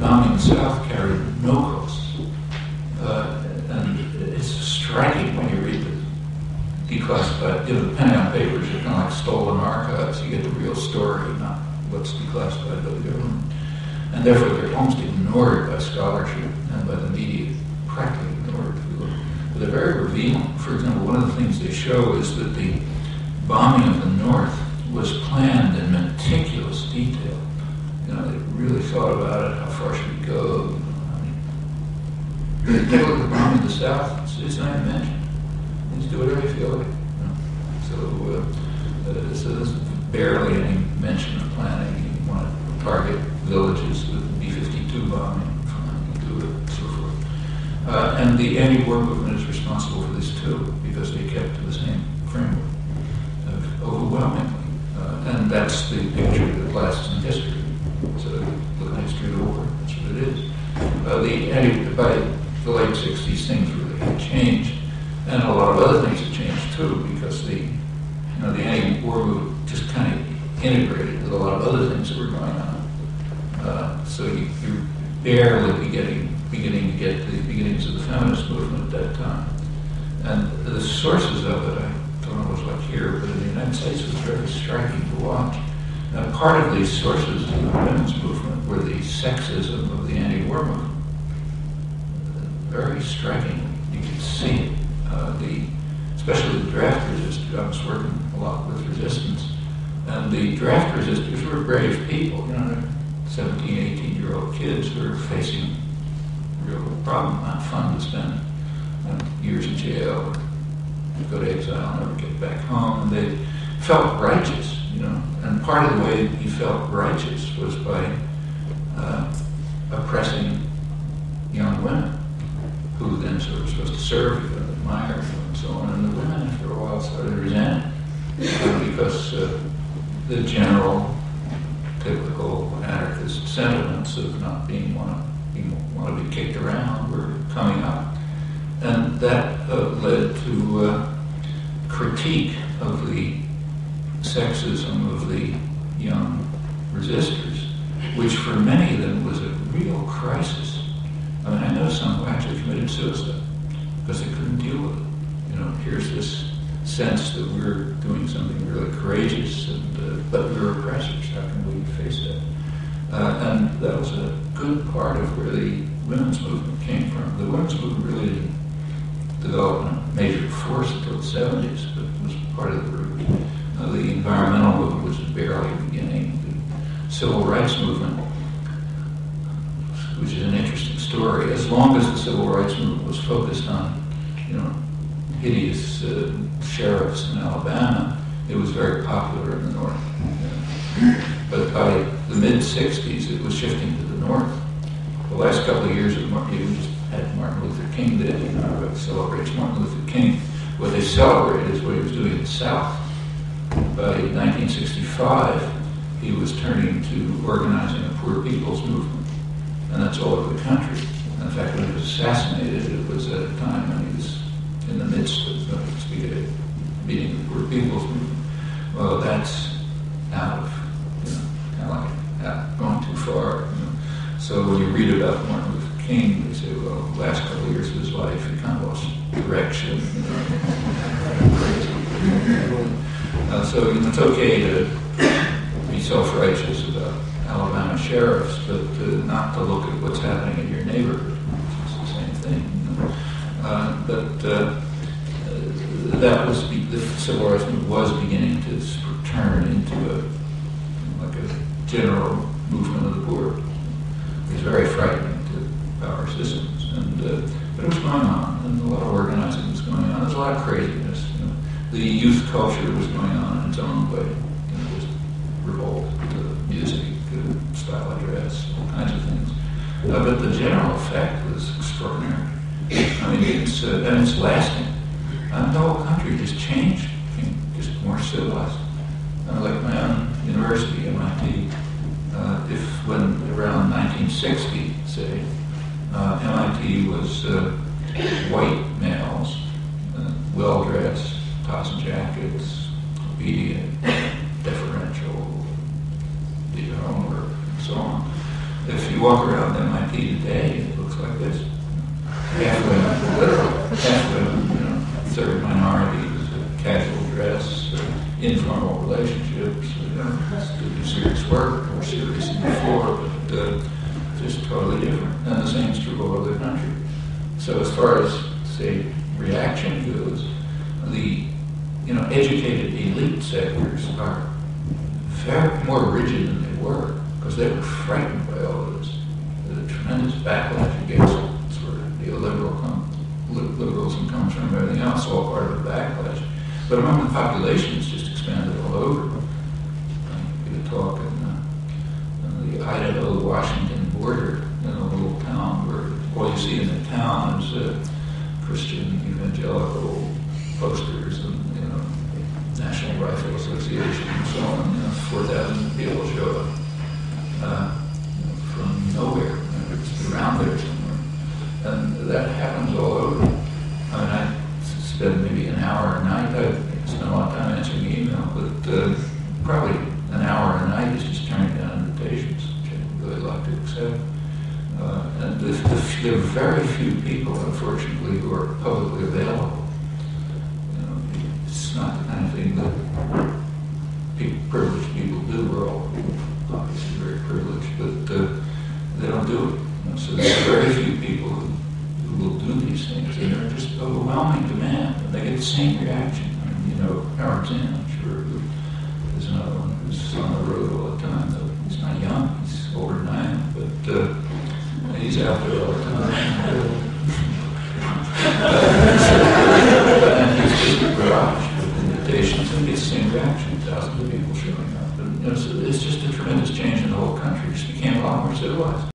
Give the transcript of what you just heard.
bombing the South carried no costs. And it's striking when you read the declassified, the Pentagon Papers are kind of like stolen archives. You get the real story, not what's declassified by the government. And therefore they're almost ignored by scholarship and by the media, practically ignored. But they're very revealing. For example, one of the things they show is that the bombing of the North was planned in meticulous detail. They really thought about it, how far should we go. Take a look at the bombing of the South, it's not even mentioned. You just do whatever you feel like. So there's barely any mention of planning. You want to target villages with B-52 bombing, do it, and so forth. And the anti-war movement is responsible for this too, because they kept to the same framework overwhelmingly. And that's the picture that lasts in history. So look at history of the war, that's what it is. By the late 60s, things really had changed. And a lot of other things had changed too, because the anti-war movement just kind of integrated with a lot of other things that were going on. So you're barely beginning to get the beginnings of the feminist movement at that time. And the sources of it, I don't know what it's like here, but in the United States it was very striking to watch. Part of these sources in the women's movement were the sexism of the anti-war movement. Very striking. You could see it. Especially the draft resistors. I was working a lot with resistance. And the draft resistors were brave people. They're 17, 18-year-old kids who are facing a real problem. Not fun to spend years in jail or go to exile and never get back home. And they felt righteous, And part of the way you felt righteous was by oppressing young women, who then sort of supposed to serve you and admire you and so on. And the women, after a while, started to resent it because the general, typical anarchist sentiments of not being want to be kicked around were coming up. And that led to critique of the sexism of the young resistors, which for many of them was a real crisis. I know some who actually committed suicide because they couldn't deal with it. Here's this sense that we're doing something really courageous, but we're oppressors. How can we face that? And that was a good part of where the women's movement came from. The women's movement really didn't develop in a major force until the 70s, but it was part of the root. The environmental movement was barely beginning. The civil rights movement, which is an interesting story. As long as the civil rights movement was focused on, hideous sheriffs in Alabama, it was very popular in the North. But by the mid-'60s, it was shifting to the North. The last couple of years of we just had Martin Luther King Day, everybody celebrates Martin Luther King. What they celebrate is what he was doing in the South. By 1965, he was turning to organizing a poor people's movement. And that's all over the country. And in fact, when he was assassinated, it was at a time when he was in the midst of meeting the poor people's movement. Well, that's out of, kind of like going too far. So when you read about Martin Luther King, they say, well, the last couple of years of his life, he kind of lost direction. So it's okay to be self-righteous about Alabama sheriffs, but not to look at what's happening in your neighborhood. It's the same thing. That was the civil rights movement was beginning to turn into a general movement of the poor. It was very frightening to power systems, but it was going on, and a lot of organizing was going on. There was a lot of craziness. The youth culture was going on in its own way. Just revolt, music, style of dress, all kinds of things. But the general effect was extraordinary. It's lasting. The whole country just changed, became just more civilized. Like my own university, MIT, when around 1960, say, MIT was white males, well-dressed, toss and jackets, obedient, deferential, did your homework, and so on. If you you walk around MIT today, it looks like this. Half women, literally, half women, third minorities, casual dress, informal relationships, do serious work, more serious than before, but just totally different. And the same is true all over the country. So as far as, say, reaction goes, the educated elite sectors are very more rigid than they were, because they were frightened by all of this. There's a tremendous backlash against sort of liberalism comes from everything else, all part of the backlash. But among the population, it's just expanded all over. I did a talk in the Idaho-Washington border in a little town where all you see in the town is Christian evangelical posters and National Rifle Association and so on. 4,000 people show up from nowhere, just around there somewhere, and that happens all over. I mean, I spend maybe an hour a night. I spend a lot of time answering email, but probably an hour a night is just turning down invitations, which I really like to accept. And there are very few people, unfortunately, who are publicly available. It's not the kind of thing that privileged people do. We're all obviously very privileged, but they don't do it. So there are very few people who will do these things, and they're just overwhelming demand, and they get the same reaction. I mean, Howard Zinn, I'm sure, there's another one who's on the road all the time. Though he's not young; he's older than I am, but he's out there a